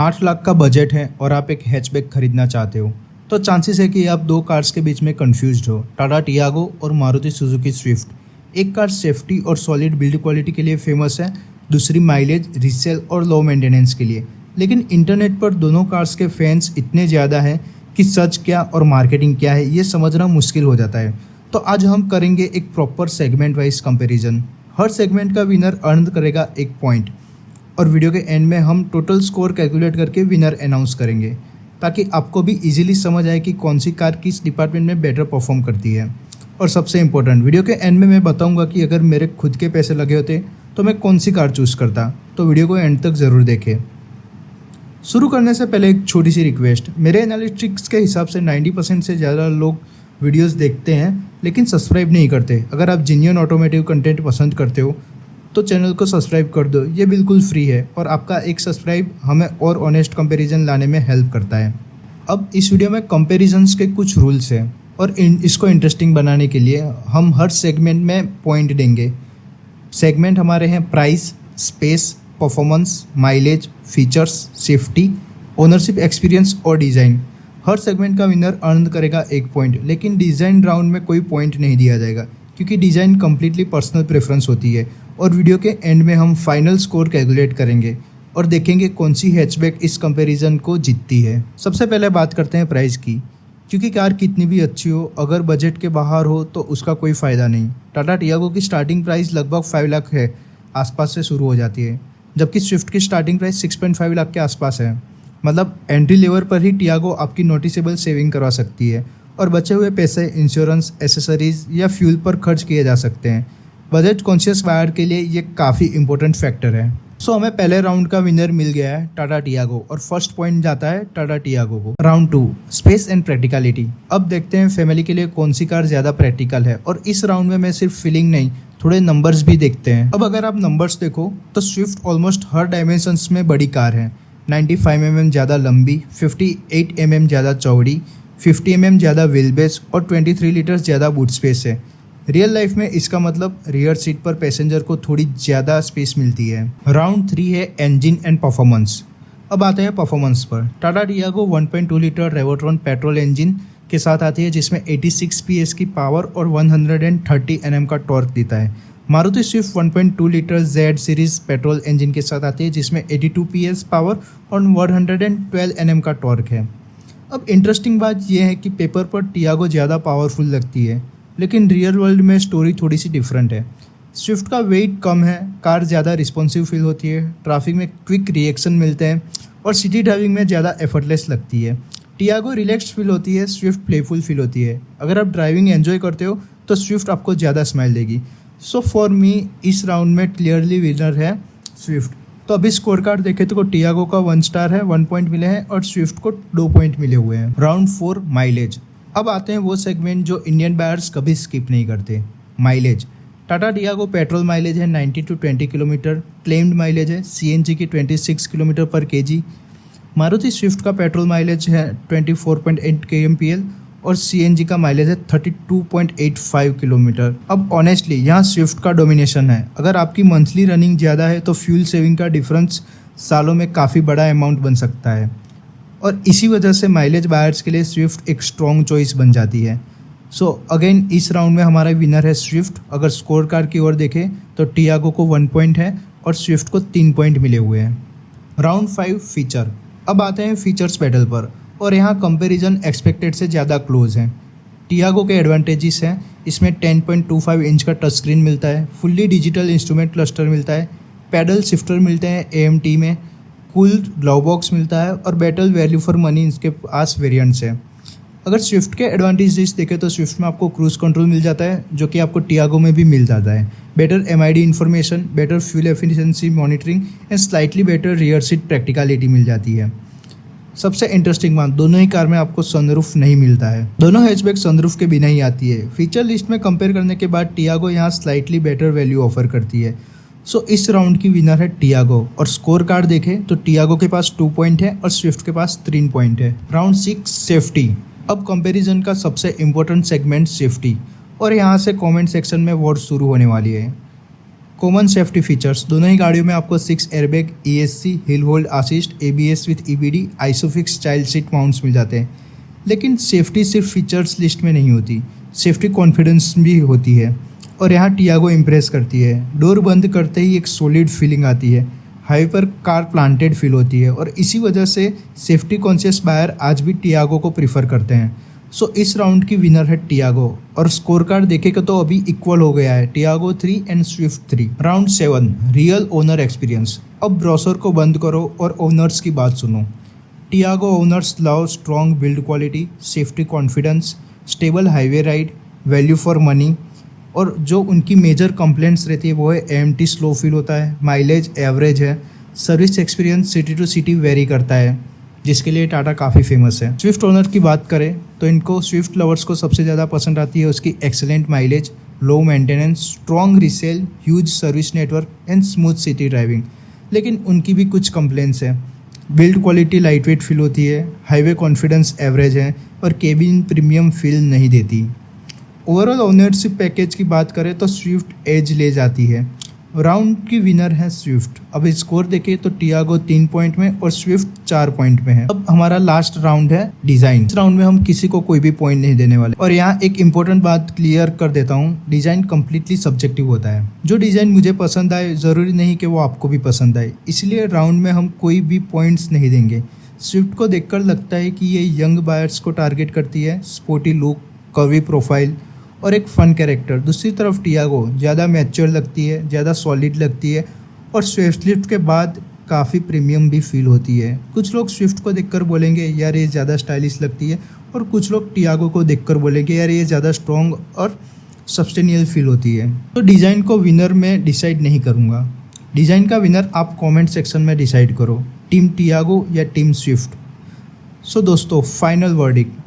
8 लाख का बजट है और आप एक हैचबैक खरीदना चाहते हो तो चांसेस है कि आप दो कार्स के बीच में कंफ्यूज्ड हो, टाटा टियागो और मारुति सुजुकी स्विफ्ट। एक कार सेफ्टी और सॉलिड बिल्ड क्वालिटी के लिए फेमस है, दूसरी माइलेज, रीसेल और लो मेंटेनेंस के लिए। लेकिन इंटरनेट पर दोनों कार्स के फैंस इतने ज़्यादा हैं कि सच क्या और मार्केटिंग क्या है ये समझना मुश्किल हो जाता है। तो आज हम करेंगे एक प्रॉपर सेगमेंट वाइज कंपैरिजन। हर सेगमेंट का विनर अर्न करेगा एक पॉइंट और वीडियो के एंड में हम टोटल स्कोर कैलकुलेट करके विनर अनाउंस करेंगे, ताकि आपको भी इजीली समझ आए कि कौन सी कार किस डिपार्टमेंट में बेटर परफॉर्म करती है। और सबसे इम्पोर्टेंट, वीडियो के एंड में मैं बताऊंगा कि अगर मेरे खुद के पैसे लगे होते तो मैं कौन सी कार चूज़ करता। तो वीडियो को एंड तक ज़रूर देखें। शुरू करने से पहले एक छोटी सी रिक्वेस्ट, मेरे एनालिटिक्स के हिसाब से 90% से ज़्यादा लोग वीडियोस देखते हैं लेकिन सब्सक्राइब नहीं करते। अगर आप जेन्युइन ऑटोमेटिव कंटेंट पसंद करते हो तो चैनल को सब्सक्राइब कर दो, ये बिल्कुल फ्री है और आपका एक सब्सक्राइब हमें और ऑनेस्ट कंपैरिजन लाने में हेल्प करता है। अब इस वीडियो में कंपैरिजन्स के कुछ रूल्स हैं और इसको इंटरेस्टिंग बनाने के लिए हम हर सेगमेंट में पॉइंट देंगे। सेगमेंट हमारे हैं price, space, performance, mileage, features, safety, ownership experience और डिज़ाइन। हर सेगमेंट का विनर अर्न करेगा एक पॉइंट, लेकिन डिज़ाइन राउंड में कोई पॉइंट नहीं दिया जाएगा क्योंकि डिज़ाइन कम्प्लीटली पर्सनल प्रेफरेंस होती है। और वीडियो के एंड में हम फाइनल स्कोर कैलकुलेट करेंगे और देखेंगे कौन सी हैचबैक इस कंपैरिजन को जीतती है। सबसे पहले बात करते हैं प्राइस की, क्योंकि कार कितनी भी अच्छी हो अगर बजट के बाहर हो तो उसका कोई फ़ायदा नहीं। टाटा टियागो की स्टार्टिंग प्राइस लगभग 5 लाख है आसपास से शुरू हो जाती है, जबकि स्विफ्ट की स्टार्टिंग प्राइस 6.5 लाख के आसपास है। मतलब एंट्री लेवल पर ही टियागो आपकी नोटिसेबल सेविंग करवा सकती है और बचे हुए पैसे इंश्योरेंस, एसेसरीज या फ्यूल पर खर्च किए जा सकते हैं। बजट कॉन्शियस बायर के लिए ये काफ़ी इंपॉर्टेंट फैक्टर है। सो हमें पहले राउंड का विनर मिल गया है टाटा टियागो और फर्स्ट पॉइंट जाता है टाटा टियागो को। Round 2, space and practicality. अब देखते हैं फैमिली के लिए कौन सी कार ज़्यादा प्रैक्टिकल है और इस राउंड में मैं सिर्फ फीलिंग नहीं, थोड़े नंबर्स भी देखते हैं। अब अगर आप नंबर्स देखो तो स्विफ्ट ऑलमोस्ट हर डायमेंशंस में बड़ी कार है। 95 mm ज़्यादा लंबी, 58 mm ज़्यादा चौड़ी, 50 mm ज़्यादा व्हील बेस और 23 लीटर ज़्यादा बूट स्पेस है। रियल लाइफ में इसका मतलब रियर सीट पर पैसेंजर को थोड़ी ज़्यादा स्पेस मिलती है। राउंड 3 है इंजन एंड परफॉर्मेंस। अब आते हैं परफॉर्मेंस पर। Tata Tiago 1.2 litre Revotron petrol engine के साथ आती है जिसमें 86 PS की पावर और 130 Nm का टॉर्क देता है। Maruti Swift 1.2 litre Z series petrol engine के साथ आती है जिसमें 82 PS पावर और 112 Nm का टॉर्क है। अब इंटरेस्टिंग बात यह है कि पेपर पर टियागो ज़्यादा पावरफुल लगती है, लेकिन रियल वर्ल्ड में स्टोरी थोड़ी सी डिफरेंट है। स्विफ्ट का वेट कम है, कार ज़्यादा रिस्पॉन्सिव फील होती है, ट्रैफिक में क्विक रिएक्शन मिलते हैं और सिटी ड्राइविंग में ज़्यादा एफर्टलेस लगती है। टियागो रिलैक्स्ड फील होती है, स्विफ्ट प्लेफुल फील होती है। अगर आप ड्राइविंग एंजॉय करते हो तो स्विफ्ट आपको ज़्यादा स्माइल देगी। सो फॉर मी इस राउंड में क्लियरली विनर है स्विफ्ट। तो अभी स्कोर कार्ड देखें तो टियागो का 1 स्टार है, 1 पॉइंट मिले हैं और स्विफ्ट को 2 पॉइंट मिले हुए हैं। Round 4, mileage. अब आते हैं वो सेगमेंट जो इंडियन बायर्स कभी स्किप नहीं करते, mileage. Tata Tiago petrol mileage है 90 to 20 किलोमीटर, क्लेम्ड माइलेज है CNG की 26 किलोमीटर पर kg। मारुति स्विफ्ट का पेट्रोल माइलेज है 24.8 kmpl और CNG का माइलेज है 32.85 किलोमीटर। अब ऑनेस्टली यहाँ स्विफ्ट का डोमिनेशन है। अगर आपकी मंथली रनिंग ज़्यादा है तो फ्यूल सेविंग का डिफरेंस सालों में काफ़ी बड़ा अमाउंट बन सकता है और इसी वजह से माइलेज बायर्स के लिए स्विफ्ट एक स्ट्रॉन्ग चॉइस बन जाती है। सो अगेन इस राउंड में हमारा विनर है स्विफ्ट। अगर स्कोर कार्ड की ओर देखें तो टियागो को 1 पॉइंट है और स्विफ्ट को 3 पॉइंट मिले हुए हैं। Round 5, feature. अब आते हैं फीचर्स बैटल पर और यहाँ कंपैरिजन एक्सपेक्टेड से ज़्यादा क्लोज है। टियागो के एडवांटेजेस हैं, इसमें 10.25 इंच का टच स्क्रीन मिलता है, फुल्ली डिजिटल इंस्ट्रूमेंट क्लस्टर मिलता है, पैडल शिफ्टर मिलते हैं AMT में, कूल ग्लव बॉक्स मिलता है और बेटर वैल्यू फॉर मनी इसके पास वेरिएंट्स है। अगर स्विफ्ट के एडवांटेजेस देखें तो स्विफ्ट में आपको क्रूज कंट्रोल मिल जाता है जो कि आपको टियागो में भी मिल जाता है, better MID information, better fuel efficiency monitoring and slightly better rear seat practicality मिल जाती है। सबसे इंटरेस्टिंग बात, दोनों ही कार में आपको सनरूफ नहीं मिलता है, दोनों हैचबैक सनरूफ के बिना ही आती है। फीचर लिस्ट में कंपेयर करने के बाद टियागो यहाँ स्लाइटली बेटर वैल्यू ऑफर करती है। सो इस राउंड की विनर है टियागो और स्कोर कार्ड देखें तो टियागो के पास 2 पॉइंट है और स्विफ्ट के पास 3 पॉइंट है। Round 6, safety. अब कंपैरिजन का सबसे इम्पोर्टेंट सेगमेंट सेफ्टी और यहाँ से कमेंट सेक्शन में वोट शुरू होने वाली है। कॉमन सेफ्टी फीचर्स, दोनों ही गाड़ियों में आपको 6 airbag, ESC, hill hold assist, ABS with EBD, Isofix child seat mounts मिल जाते हैं। लेकिन सेफ्टी सिर्फ फीचर्स लिस्ट में नहीं होती, सेफ्टी कॉन्फिडेंस भी होती है और यहाँ टियागो इम्प्रेस करती है। डोर बंद करते ही एक सॉलिड फीलिंग आती है, हाईवे पर कार प्लांटेड फील होती है और इसी वजह से सेफ्टी कॉन्शियस बायर आज भी टियागो को प्रीफर करते हैं। सो इस राउंड की विनर है टियागो और स्कोर कार्ड देखेगा तो अभी इक्वल हो गया है, Tiago 3 and Swift 3। Round 7, real owner experience. अब ब्राउज़र को बंद करो और ओनर्स की बात सुनो। Tiago owners love strong build quality, safety confidence, stable highway ride, value for money. और जो उनकी मेजर कंप्लेंट्स रहती है वो है AMT स्लो फील होता है, माइलेज एवरेज है, service experience city to city vary करता है, जिसके लिए टाटा काफ़ी फेमस है। स्विफ्ट ओनर की बात करें तो इनको स्विफ्ट लवर्स को सबसे ज़्यादा पसंद आती है उसकी excellent mileage, low maintenance, strong resale, huge service network and smooth city driving. लेकिन उनकी भी कुछ कंप्लेंट्स हैं। Build quality light weight feel होती है, हाईवे कॉन्फिडेंस एवरेज है और केबिन प्रीमियम फील नहीं देती। ओवरऑल ओनरशिप पैकेज की बात करें तो स्विफ्ट एज ले जाती है। राउंड की विनर है स्विफ्ट। अब स्कोर देखें तो टियागो 3 पॉइंट में और स्विफ्ट 4 पॉइंट में है। अब हमारा लास्ट राउंड है डिज़ाइन। इस राउंड में हम किसी को कोई भी पॉइंट नहीं देने वाले और यहाँ एक इंपॉर्टेंट बात क्लियर कर देता हूँ, डिज़ाइन कम्प्लीटली सब्जेक्टिव होता है। जो डिज़ाइन मुझे पसंद आए ज़रूरी नहीं कि वो आपको भी पसंद आए, इसलिए राउंड में हम कोई भी पॉइंट्स नहीं देंगे। स्विफ्ट को देखकर लगता है कि ये यंग बायर्स को टारगेट करती है, स्पोर्टी लुक, कर्वी प्रोफाइल और एक फ़न कैरेक्टर। दूसरी तरफ टियागो ज़्यादा मैच्योर लगती है, ज़्यादा सॉलिड लगती है और स्विफ्ट लिफ्ट के बाद काफ़ी प्रीमियम भी फील होती है। कुछ लोग स्विफ्ट को देखकर बोलेंगे यार ये ज़्यादा स्टाइलिश लगती है और कुछ लोग टियागो को देखकर बोलेंगे यार ये ज़्यादा स्ट्रॉन्ग और सब्सटेनियल फील होती है। तो डिज़ाइन को विनर में डिसाइड नहीं करूँगा, डिज़ाइन का विनर आप कॉमेंट सेक्शन में डिसाइड करो, टीम टियागो या टीम स्विफ्ट। सो दोस्तों, फाइनल वर्डिक्ट।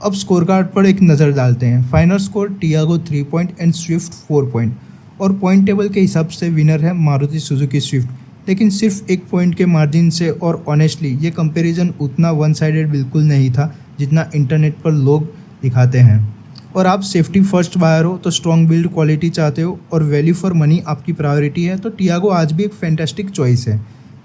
अब स्कोर कार्ड पर एक नज़र डालते हैं। Final score Tiago 3 point and Swift 4 point और पॉइंट टेबल के हिसाब से विनर है मारुति सुजुकी स्विफ्ट, लेकिन सिर्फ 1 पॉइंट के मार्जिन से। और ऑनेस्टली ये कंपैरिजन उतना वन साइडेड बिल्कुल नहीं था जितना इंटरनेट पर लोग दिखाते हैं। और आप सेफ्टी फर्स्ट बायर हो तो स्ट्रॉन्ग बिल्ड क्वालिटी चाहते हो और वैल्यू फॉर मनी आपकी प्रायोरिटी है तो टियागो आज भी एक फैंटास्टिक चॉइस है।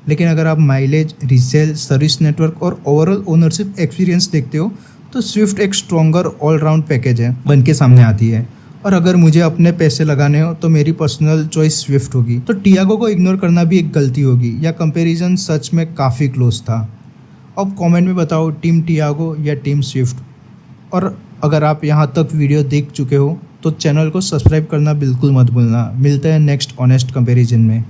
लेकिन अगर आप माइलेज, रीसेल, सर्विस नेटवर्क और ओवरऑल ओनरशिप एक्सपीरियंस देखते हो तो स्विफ्ट एक स्ट्रॉन्गर ऑलराउंड पैकेज है बन के सामने आती है। और अगर मुझे अपने पैसे लगाने हो तो मेरी पर्सनल चॉइस स्विफ्ट होगी। तो टियागो को इग्नोर करना भी एक गलती होगी या कंपैरिजन सच में काफ़ी क्लोज था। अब कमेंट में बताओ टीम टियागो या टीम स्विफ्ट। और अगर आप यहाँ तक वीडियो देख चुके हो तो चैनल को सब्सक्राइब करना बिल्कुल मत भूलना। मिलते हैं नेक्स्ट ऑनेस्ट कंपैरिजन में।